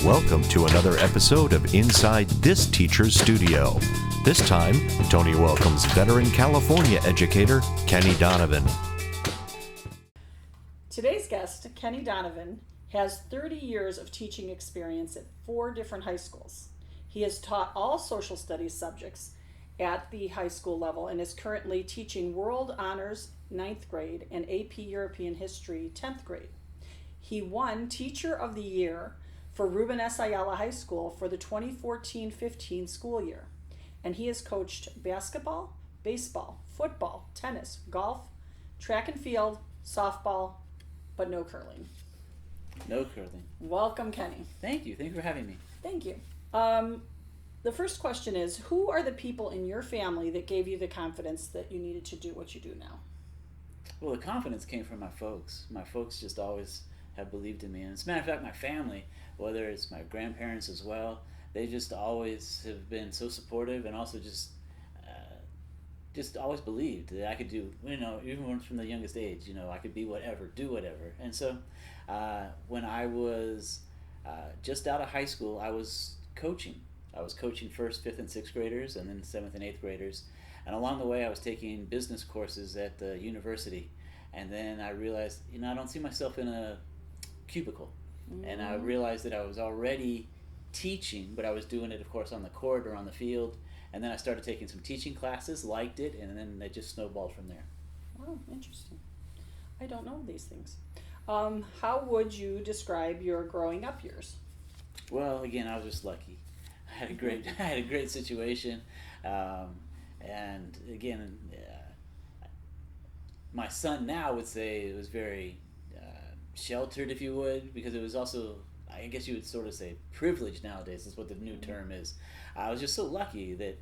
Welcome to another episode of Inside This Teacher's Studio. This time, Toni welcomes veteran California educator Kenny Donovan. Today's guest, Kenny Donovan, has 30 years of teaching experience at 4 different high schools. He has taught all social studies subjects at the high school level and is currently teaching World Honors 9th grade and AP European History 10th grade. He won Teacher of the Year for Ruben S. Ayala High School for the 2014-15 school year. And he has coached basketball, baseball, football, tennis, golf, track and field, softball, but no curling. No curling. Welcome, Kenny. Thank you. Thank you for having me. Thank you. The first question is, who are the people in your family that gave you the confidence that you needed to do what you do now? Well, the confidence came from my folks. My folks just always have believed in me. And as a matter of fact, my family, whether it's my grandparents as well, they just always have been so supportive and also just always believed that I could do, even from the youngest age, I could be whatever, do whatever. And so when I was just out of high school, I was coaching. I was coaching first, 5th, and 6th graders, and then 7th and 8th graders. And along the way, I was taking business courses at the university. And then I realized, I don't see myself in a cubicle. Mm-hmm. And I realized that I was already teaching, but I was doing it, of course, on the court or on the field. And then I started taking some teaching classes, liked it, and then it just snowballed from there. Oh, interesting. I don't know these things. How would you describe your growing up years? Well, again, I was just lucky. I had a great situation, and again, my son now would say it was very sheltered, if you would, because it was also, I guess you would sort of say, privileged nowadays is what the new term is. I was just so lucky that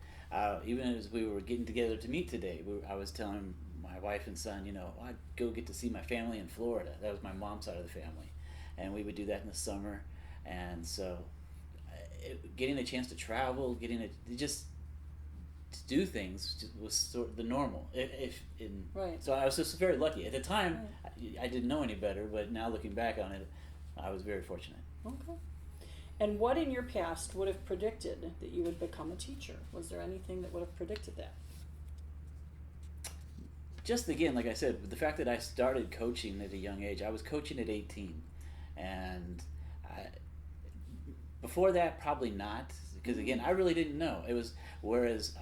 even as we were getting together to meet today, I was telling my wife and son, I'd go get to see my family in Florida. That was my mom's side of the family, and we would do that in the summer, and so getting a chance to travel, just to do things was sort of the normal. Right. So I was just very lucky. At the time, right. I didn't know any better, but now looking back on it, I was very fortunate. Okay. And what in your past would have predicted that you would become a teacher? Was there anything that would have predicted that? Just again, like I said, the fact that I started coaching at a young age. I was coaching at 18, and before that, probably not, because again, I really didn't know. It was, whereas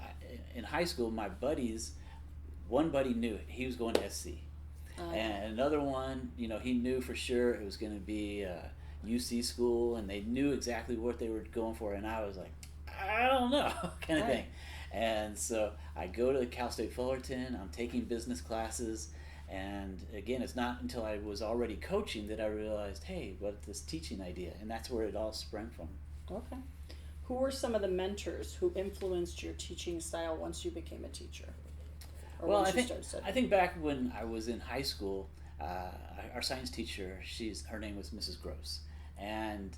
in high school, my buddies, one buddy knew he was going to SC, and another one, he knew for sure it was going to be UC school, and they knew exactly what they were going for, and I was like, I don't know, kind of thing. And so I go to Cal State Fullerton, I'm taking business classes, and again, it's not until I was already coaching that I realized, hey, what's this teaching idea? And that's where it all sprang from. Okay. Who were some of the mentors who influenced your teaching style once you became a teacher? Well, I think back when I was in high school, our science teacher, her name was Mrs. Gross, and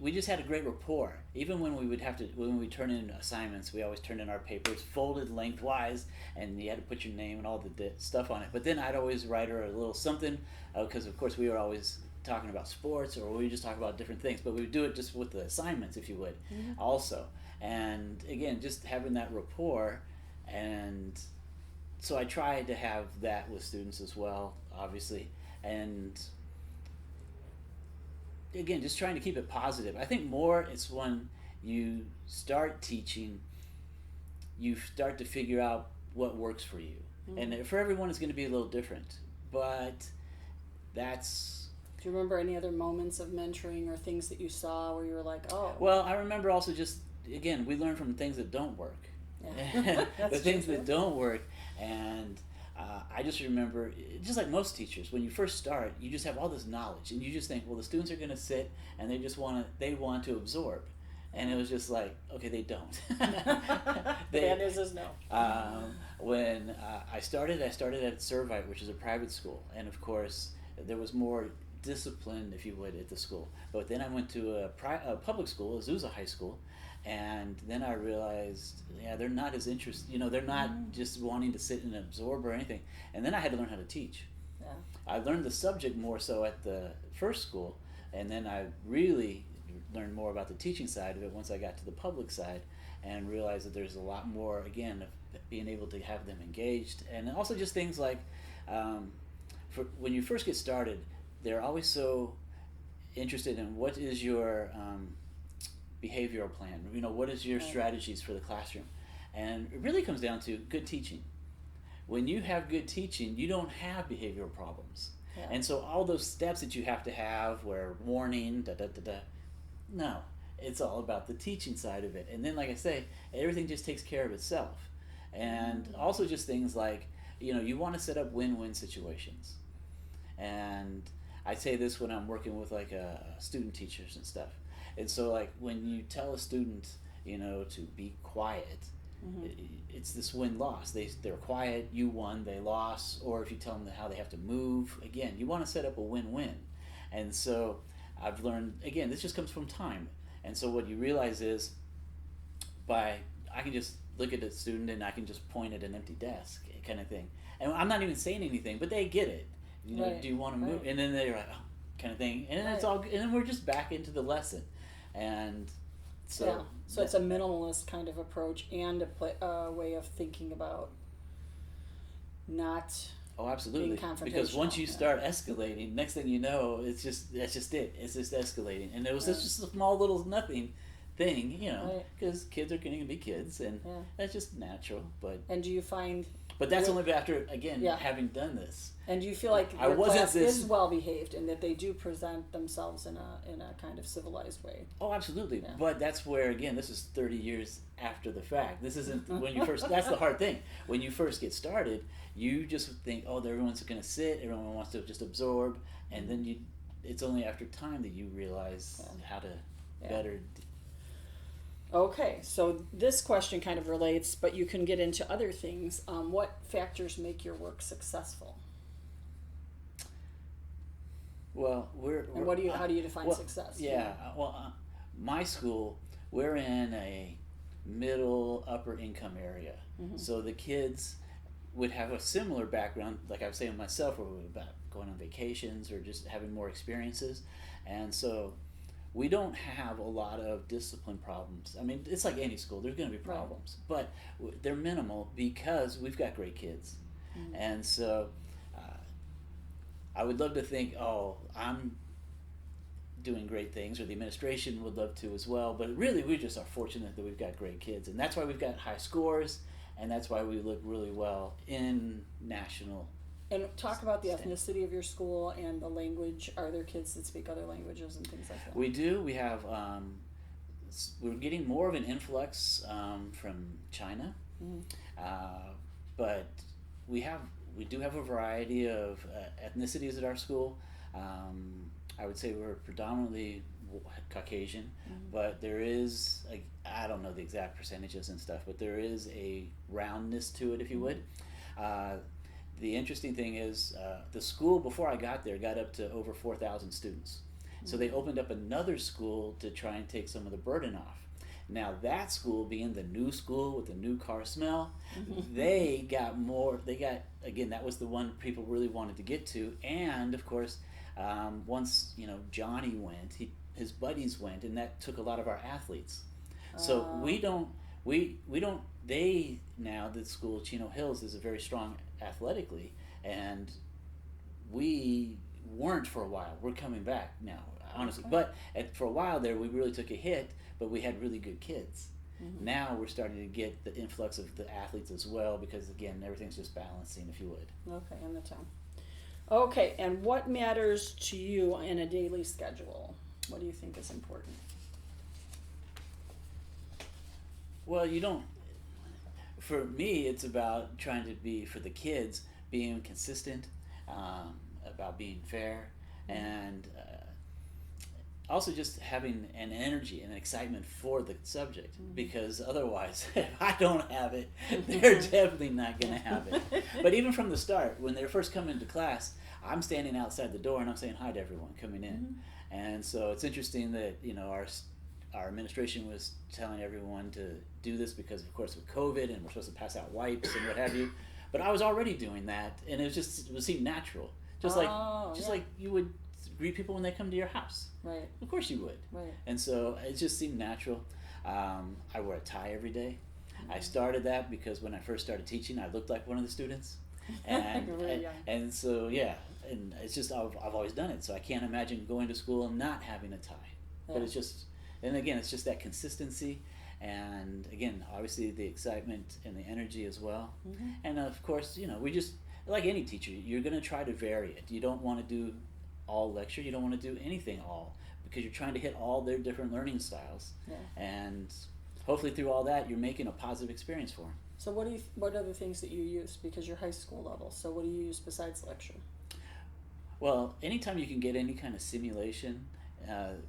we just had a great rapport. Even when when we turn in assignments, we always turned in our papers folded lengthwise, and you had to put your name and all the stuff on it. But then I'd always write her a little something, because of course we were always talking about sports, or we would just talk about different things. But we would do it just with the assignments, if you would, also. And again, just having that rapport, and so I tried to have that with students as well, obviously, and again, just trying to keep it positive. I think more it's when you start teaching, you start to figure out what works for you. And for everyone, it's going to be a little different. But that's... Do you remember any other moments of mentoring or things that you saw where you were like, oh? Well, I remember also just, again, we learn from things that don't work. Yeah. The things that don't work. And I just remember, just like most teachers, when you first start, you just have all this knowledge, and you just think, well, the students are going to sit and they want to absorb, and it was just like, okay, they don't. The bad news is no. When I started at Servite, which is a private school, and of course there was more discipline, if you would, at the school. But then I went to a public school, Azusa High School. And then I realized, they're not as interested, they're not just wanting to sit and absorb or anything. And then I had to learn how to teach. Yeah. I learned the subject more so at the first school, and then I really learn more about the teaching side of it once I got to the public side, and realized that there's a lot more, again, of being able to have them engaged. And also just things like, for when you first get started, they're always so interested in what is your behavioral plan, what is your strategies for the classroom. And it really comes down to good teaching. When you have good teaching, you don't have behavioral problems. Yeah. And so all those steps that you have to have, where warning, no, it's all about the teaching side of it. And then, like I say, everything just takes care of itself. And also just things like, you want to set up win-win situations. And I say this when I'm working with like student teachers and stuff. And so like when you tell a student, to be quiet, it's this win-loss. They're quiet, you won, they lost. Or if you tell them how they have to move, again, you want to set up a win-win. And so I've learned, again, this just comes from time. And so what you realize is, I can just look at a student and I can just point at an empty desk kind of thing. And I'm not even saying anything, but they get it. Do you want to move? And then they're like, oh, kind of thing. And then it's all, and then we're just back into the lesson. And so it's a minimalist kind of approach, and a way of thinking about not absolutely being confrontational. Because once you start escalating, next thing you know, that's just it. It's just escalating. And it was just a small little nothing thing, because kids are going to be kids, and that's just natural. And do you find... But that's only after, again, having done this. And do you feel like your class is well behaved, and that they do present themselves in a kind of civilized way? Oh, absolutely. Yeah. But that's where, again, this is 30 years after the fact. This isn't when you first... That's the hard thing. When you first get started, you just think, everyone's going to sit, everyone wants to just absorb, and then it's only after time that you realize how to better... Okay, so this question kind of relates, but you can get into other things. What factors make your work successful? Well, how do you define success? Yeah, my school, we're in a middle upper income area, so the kids would have a similar background, like I was saying myself, where we were about going on vacations or just having more experiences, and so we don't have a lot of discipline problems. I mean, it's like any school. There's going to be problems, but they're minimal because we've got great kids. And so I would love to think, I'm doing great things, or the administration would love to as well, but really we just are fortunate that we've got great kids, and that's why we've got high scores, and that's why we look really well in national. And talk about the ethnicity of your school and the language. Are there kids that speak other languages and things like that? We do. We have, we're getting more of an influx from China, but we do have a variety of ethnicities at our school. I would say we're predominantly Caucasian, but there is, I don't know the exact percentages and stuff, but there is a roundness to it, if you would. The interesting thing is, the school before I got there got up to over 4,000 students. So they opened up another school to try and take some of the burden off. Now that school, being the new school with the new car smell, they got, again, that was the one people really wanted to get to. And of course, once Johnny went, his buddies went, and that took a lot of our athletes. So now the school, Chino Hills, is very strong athletically, and we weren't for a while. We're coming back now, honestly. Okay. But for a while there, we really took a hit, but we had really good kids. Now we're starting to get the influx of the athletes as well, because again, everything's just balancing, if you would. Okay, in the town. Okay, and what matters to you in a daily schedule? What do you think is important? Well, for me, it's about trying to be, for the kids, being consistent, about being fair, and also just having an energy and an excitement for the subject, because otherwise, if I don't have it, they're definitely not going to have it. But even from the start, when they're first coming to class, I'm standing outside the door and I'm saying hi to everyone coming in. And so it's interesting that, our administration was telling everyone to do this because, of course, with COVID, and we're supposed to pass out wipes and what have you. But I was already doing that, and it seemed natural, just like you would greet people when they come to your house. Right. Of course you would. Right. And so it just seemed natural. I wear a tie every day. I started that because when I first started teaching, I looked like one of the students. And, You're really young. and so, yeah, and it's just, I've always done it. So I can't imagine going to school and not having a tie. But it's just, and again, it's just that consistency. And again, obviously the excitement and the energy as well. Mm-hmm. And of course, we just, like any teacher, you're going to try to vary it. You don't want to do all lecture. You don't want to do anything all, because you're trying to hit all their different learning styles. Yeah. And hopefully through all that, you're making a positive experience for them. So what are the things that you use, because you're high school level? So what do you use besides lecture? Well, anytime you can get any kind of simulation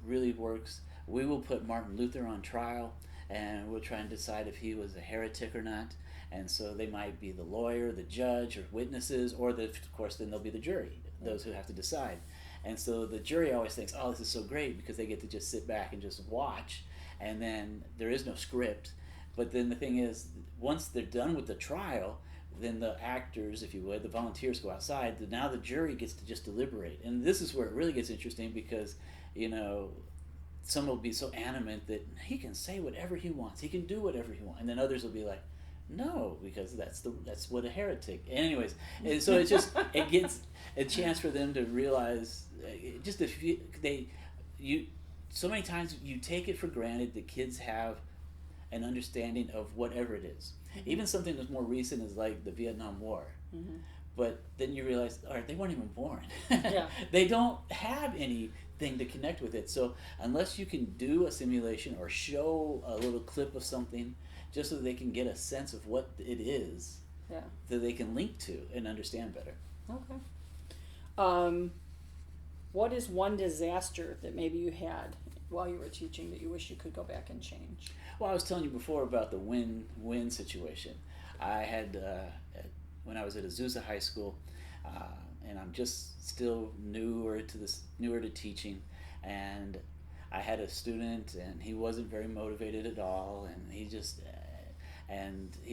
really works. We will put Martin Luther on trial, and we'll try and decide if he was a heretic or not. And so they might be the lawyer, the judge, or witnesses, or of course then they'll be the jury, those who have to decide. And so the jury always thinks, oh, this is so great, because they get to just sit back and just watch, and then there is no script. But then the thing is, once they're done with the trial, then the actors, if you would, the volunteers go outside. Now the jury gets to just deliberate. And this is where it really gets interesting, because, some will be so animate that he can say whatever he wants. He can do whatever he wants. And then others will be like, no, because that's what a heretic. Anyways, and so it gets a chance for them to realize, just if so many times you take it for granted that kids have an understanding of whatever it is. Mm-hmm. Even something that's more recent is like the Vietnam War. Mm-hmm. But then you realize, all right, they weren't even born. Yeah. They don't have anything to connect with it. So unless you can do a simulation or show a little clip of something, just so that they can get a sense of what it is, that they can link to and understand better. Okay. What is one disaster that maybe you had while you were teaching that you wish you could go back and change? Well, I was telling you before about the win-win situation. I had, when I was at Azusa High School, and I'm just still newer to teaching, and I had a student, and he wasn't very motivated at all, and he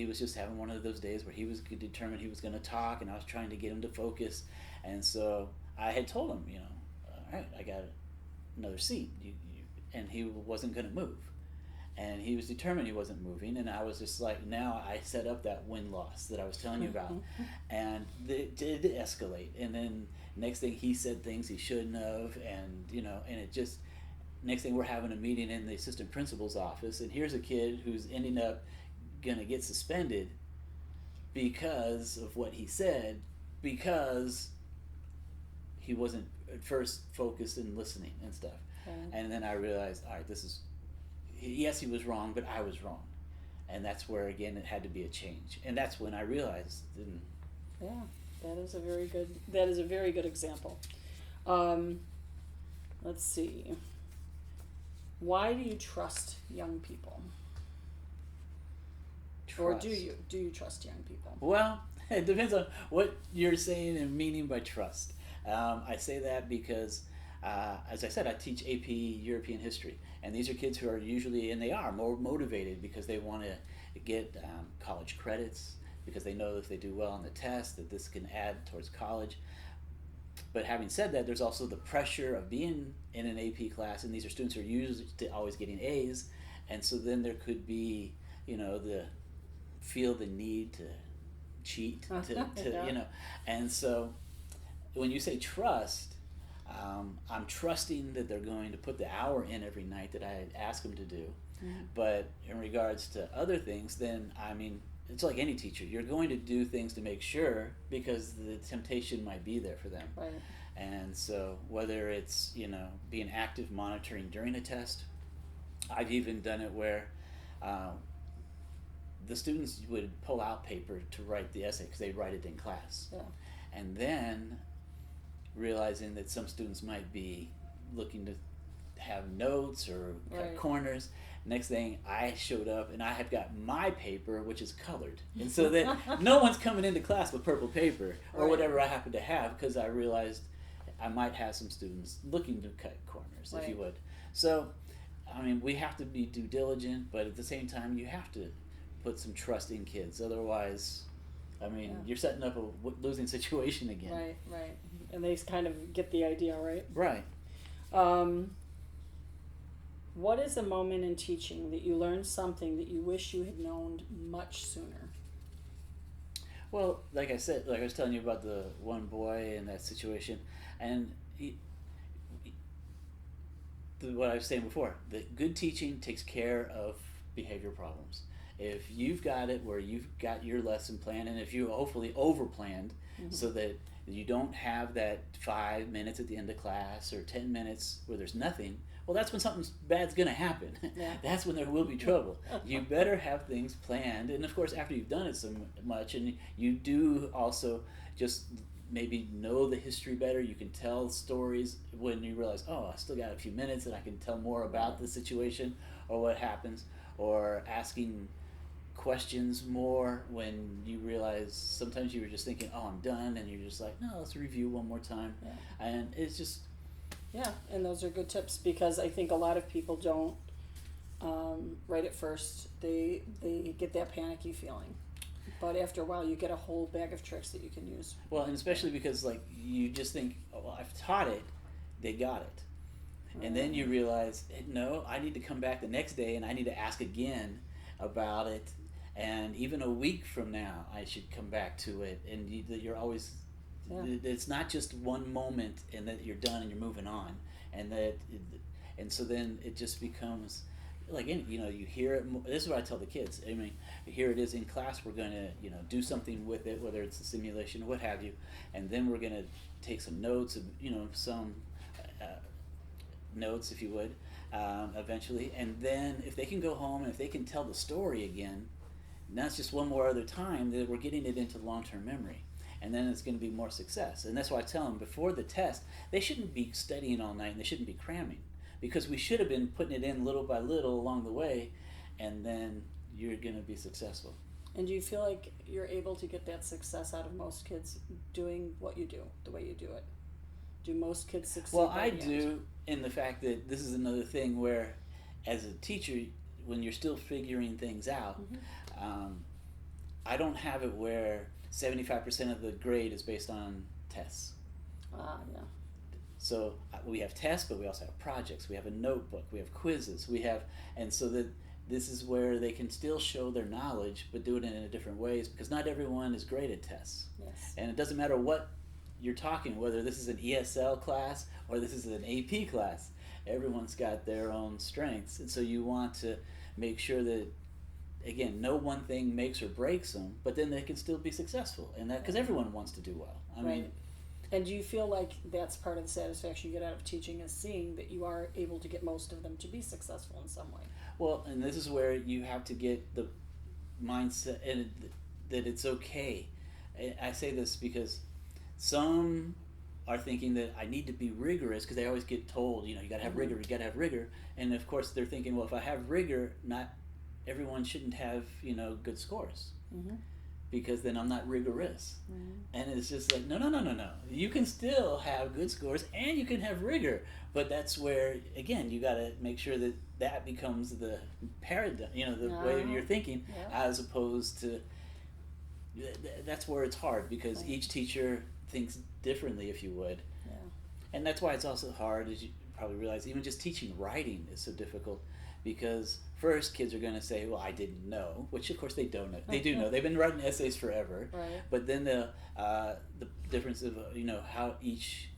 was just having one of those days where he was determined he was going to talk, and I was trying to get him to focus. And so I had told him, all right, I got another seat, and he wasn't going to move. And he was determined he wasn't moving, and I was just like, now I set up that win-loss that I was telling you about. And it did escalate, and then next thing he said things he shouldn't have, and and it just, next thing we're having a meeting in the assistant principal's office, and here's a kid who's ending up gonna get suspended because of what he said, because he wasn't at first focused and listening and stuff. And then I realized, all right, yes, he was wrong, but I was wrong. And that's where, again, it had to be a change. And that's when I realized. Yeah, that is a very good example. Let's see. Why do you trust young people? Or do you trust young people? Well, it depends on what you're saying and meaning by trust. I say that because, as I said, I teach AP European history, and these are kids who are usually, and they are more motivated because they want to get college credits, because they know if they do well on the test that this can add towards college. But having said that, there's also the pressure of being in an AP class, and these are students who are used to always getting A's, and so then there could be, feel the need to cheat, and so when you say trust, I'm trusting that they're going to put the hour in every night that I ask them to do. Mm-hmm. But in regards to other things, then it's like any teacher. You're going to do things to make sure, because the temptation might be there for them. Right. And so whether it's, being active monitoring during a test, I've even done it where the students would pull out paper to write the essay because they'd write it in class. Yeah. And then realizing that some students might be looking to have notes or cut corners. Next thing, I showed up and I had got my paper, which is colored. And so that no one's coming into class with purple paper or whatever I happen to have, because I realized I might have some students looking to cut corners, if you would. So, we have to be due diligent, but at the same time, you have to put some trust in kids. Otherwise, you're setting up a losing situation again. Right. and they kind of get the idea, right? Right. What is a moment in teaching that you learned something that you wish you had known much sooner? Well, like I said, like I was telling you about the one boy in that situation, and what I was saying before, that good teaching takes care of behavior problems. If you've got it where you've got your lesson plan, and if you hopefully overplanned, so that you don't have that 5 minutes at the end of class or 10 minutes where there's nothing, well, that's when something bad's going to happen. Yeah. That's when there will be trouble. You better have things planned, and of course after you've done it so much, and you do also just maybe know the history better, you can tell stories when you realize, oh, I still got a few minutes and I can tell more about the situation or what happens, or asking questions more when you realize sometimes you were just thinking, oh, I'm done, and you're just like, no, let's review one more time. And it's just and those are good tips, because I think a lot of people don't right at first they get that panicky feeling, but after a while you get a whole bag of tricks that you can use. Well, and especially because like you just think, oh, well, I've taught it, they got it. And then you realize, no, I need to come back the next day and I need to ask again about it, and even a week from now I should come back to it, and you're always, it's not just one moment and that you're done and you're moving on, and so then it just becomes like, you hear it. This is what I tell the kids. I mean, here it is in class, we're going to do something with it, whether it's a simulation or what have you, and then we're going to take some notes, some notes, if you would, eventually, and then if they can go home and if they can tell the story again, and that's just one more other time that we're getting it into long-term memory, and then it's going to be more success. And that's why I tell them before the test, they shouldn't be studying all night and they shouldn't be cramming, because we should have been putting it in little by little along the way, and then you're going to be successful. And do you feel like you're able to get that success out of most kids doing what you do, the way you do it? Do most kids succeed? Well, I do, in the fact that this is another thing where, as a teacher, when you're still figuring things out, I don't have it where 75% of the grade is based on tests. So we have tests, but we also have projects. We have a notebook. We have quizzes. And so that this is where they can still show their knowledge, but do it in a different ways, because not everyone is great at tests. Yes. And it doesn't matter what you're talking, whether this is an ESL class or this is an AP class, everyone's got their own strengths, and so you want to make sure that, again, no one thing makes or breaks them, but then they can still be successful, and that, because everyone wants to do well. I mean, and do you feel like that's part of the satisfaction you get out of teaching, is seeing that you are able to get most of them to be successful in some way? Well, and this is where you have to get the mindset and that it's okay. I say this because some are thinking that I need to be rigorous, because they always get told, you got to have rigor, you got to have rigor. And of course they're thinking, well, if I have rigor, not everyone shouldn't have, good scores, because then I'm not rigorous. And it's just like, no. You can still have good scores and you can have rigor. But that's where, again, you got to make sure that becomes the paradigm, the way you're thinking, as opposed to, that's where it's hard, because each teacher thinks differently, if you would. And that's why it's also hard, as you probably realize, even just teaching writing is so difficult, because first kids are going to say, well, I didn't know, which of course they don't know. They do know. They've been writing essays forever. Right. But then the difference of how each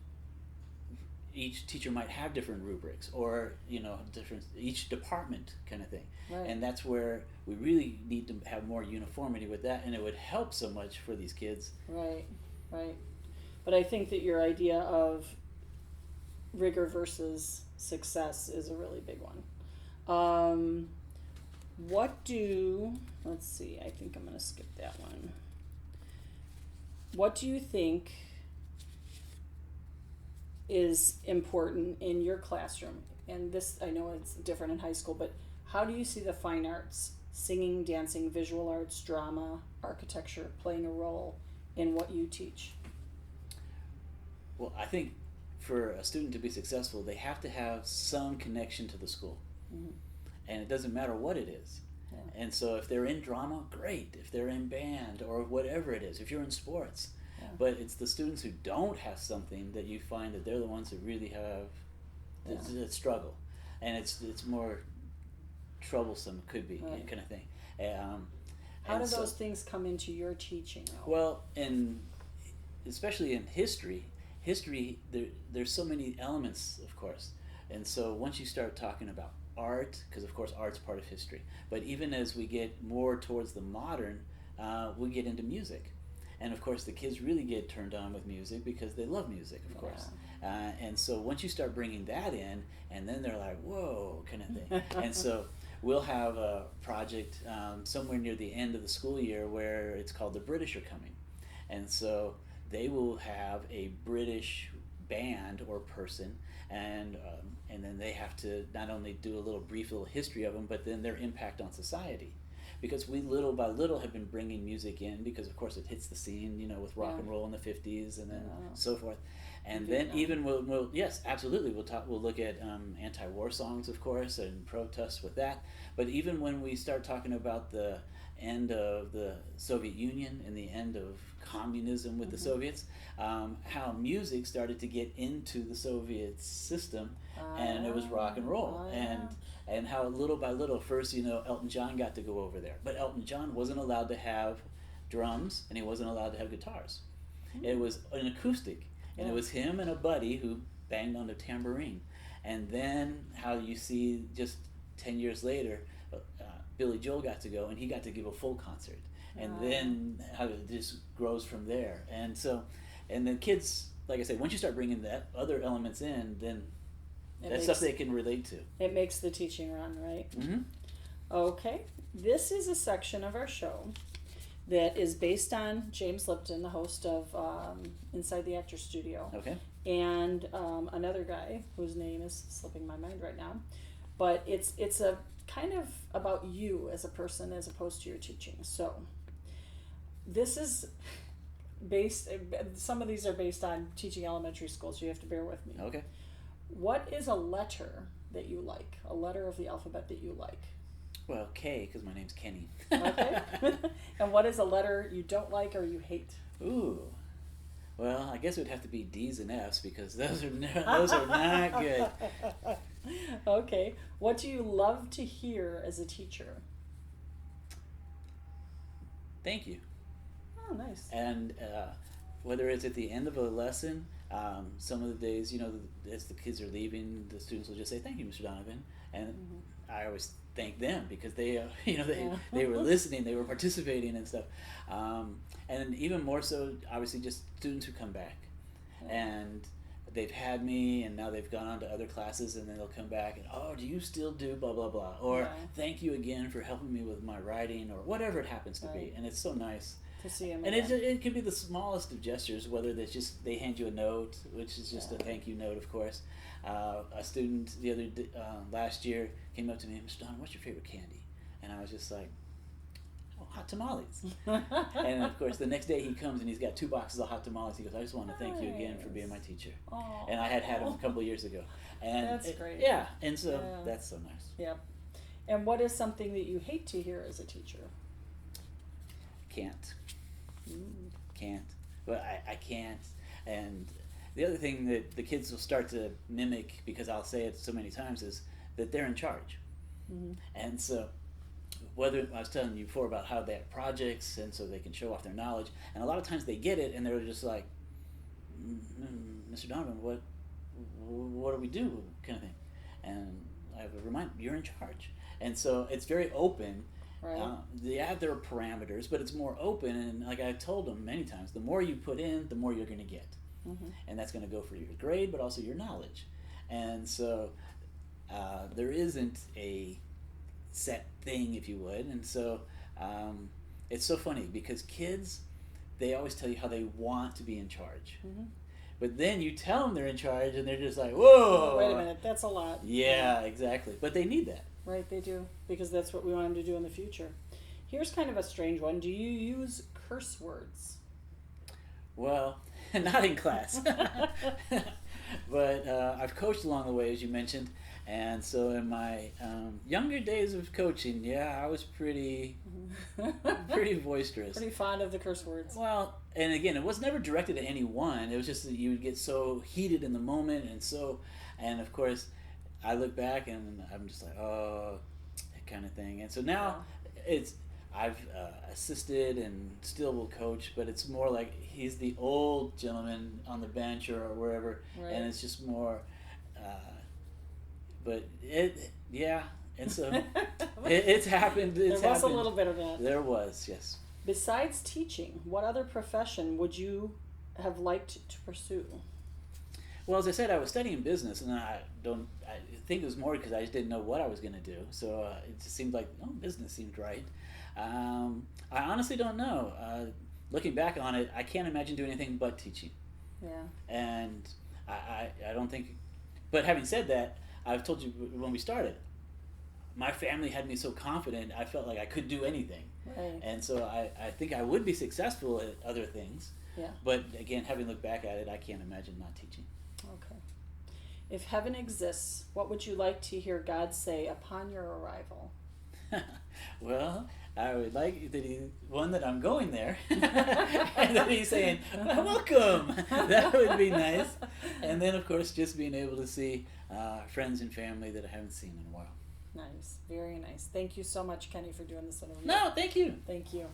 teacher might have different rubrics, or different, each department kind of thing. Right. And that's where we really need to have more uniformity with that, and it would help so much for these kids. Right. But I think that your idea of rigor versus success is a really big one. Let's see, I think I'm going to skip that one. What do you think is important in your classroom? And this, I know it's different in high school, but how do you see the fine arts, singing, dancing, visual arts, drama, architecture, playing a role in what you teach? Well, I think for a student to be successful, they have to have some connection to the school. And it doesn't matter what it is. And so if they're in drama, great. If they're in band or whatever it is, if you're in sports, But it's the students who don't have something that you find that they're the ones who really have that struggle, and it's more troublesome, could be, kind of thing. How do those things come into your teaching, though? Well, especially in history, there's so many elements, of course, and so once you start talking about art, because of course art's part of history, but even as we get more towards the modern, we get into music, and of course the kids really get turned on with music because they love music, of course, and so once you start bringing that in, and then they're like, whoa, kind of thing. And so we'll have a project somewhere near the end of the school year where it's called The British Are Coming, and so they will have a British band or person, and then they have to not only do a brief little history of them, but then their impact on society. Because we little by little have been bringing music in, because of course it hits the scene, with rock and roll in the 50s and then so forth. And then even we'll yes, absolutely, we'll look at anti-war songs, of course, and protests with that. But even when we start talking about the end of the Soviet Union and the end of communism with the Soviets, how music started to get into the Soviet system, and it was rock and roll, and how little by little, first, Elton John got to go over there, but Elton John wasn't allowed to have drums, and he wasn't allowed to have guitars. It was an acoustic, and it was him and a buddy who banged on the tambourine. And then how you see just 10 years later, Billy Joel got to go, and he got to give a full concert. And then how it just grows from there. And so, and the kids, like I said, once you start bringing that other elements in, then that's stuff they can relate to. It makes the teaching run, right? Mm-hmm. Okay. This is a section of our show that is based on James Lipton, the host of Inside the Actor Studio. Okay. And another guy whose name is slipping my mind right now. But it's a kind of about you as a person as opposed to your teaching. So this is based, some of these are based on teaching elementary school, so you have to bear with me. Okay. What is a letter that you like? A letter of the alphabet that you like? Well, K, because my name's Kenny. Okay. And what is a letter you don't like or you hate? Ooh. Well, I guess it would have to be D's and F's, because those are not good. Okay. What do you love to hear as a teacher? Thank you. Oh, nice. And whether it's at the end of a lesson, some of the days, as the kids are leaving, the students will just say, "Thank you, Mr. Donovan," and I always thank them, because they, they were listening, they were participating and stuff, and even more so, obviously, just students who come back, and they've had me, and now they've gone on to other classes, and then they'll come back and, "Oh, do you still do blah blah blah?" Or "Thank you again for helping me with my writing," or whatever it happens to be, and it's so nice to see them. And it can be the smallest of gestures, whether that's just they hand you a note, which is just a thank you note, of course. A student last year came up to me, "Mr. Don, what's your favorite candy?" And I was just like, "Oh, hot tamales." And of course, the next day he comes and he's got 2 boxes of hot tamales. He goes, "I just want to thank you again for being my teacher." Aww. And I had him a couple of years ago. And that's great. Yeah, and so that's so nice. Yep. And what is something that you hate to hear as a teacher? Can't. But I can't. And the other thing that the kids will start to mimic, because I'll say it so many times, is that they're in charge. And so, whether I was telling you before about how they have projects, and so they can show off their knowledge, and a lot of times they get it, and they're just like, "Mr. Donovan, what do we do?" kind of thing. And I have a reminder, you're in charge. And so it's very open. Right. There are parameters, but it's more open, and like I told them many times, the more you put in, the more you're going to get. And that's going to go for your grade, but also your knowledge. And so there isn't a set thing, if you would. And so it's so funny, because kids, they always tell you how they want to be in charge. But then you tell them they're in charge, and they're just like, "Whoa! Wait a minute, that's a lot." Yeah, exactly. But they need that. Right, they do, because that's what we want them to do in the future. Here's kind of a strange one. Do you use curse words? Well, not in class. But I've coached along the way, as you mentioned, And so in my younger days of coaching, yeah, I was pretty boisterous. Pretty fond of the curse words. Well, and again, it was never directed at anyone. It was just that you would get so heated in the moment, and of course, I look back and I'm just like, oh, that kind of thing. And so now I've assisted and still will coach, but it's more like he's the old gentleman on the bench or wherever, right. And it's just more. But and so it's happened. There was a little bit of that. There was, yes. Besides teaching, what other profession would you have liked to pursue? Well, as I said, I was studying business, and I think it was more because I just didn't know what I was going to do. So it just seemed like, business seemed right. I honestly don't know. Looking back on it, I can't imagine doing anything but teaching. Yeah. And I don't think. But having said that, I've told you when we started, my family had me so confident, I felt like I could do anything. Right. And so I think I would be successful at other things. Yeah. But again, having looked back at it, I can't imagine not teaching. Okay. If heaven exists, what would you like to hear God say upon your arrival? Well, I would like that I'm going there, and that he's saying, welcome. That would be nice. And then, of course, just being able to see friends and family that I haven't seen in a while. Nice. Very nice. Thank you so much, Kenny, for doing this interview. No, thank you. Thank you.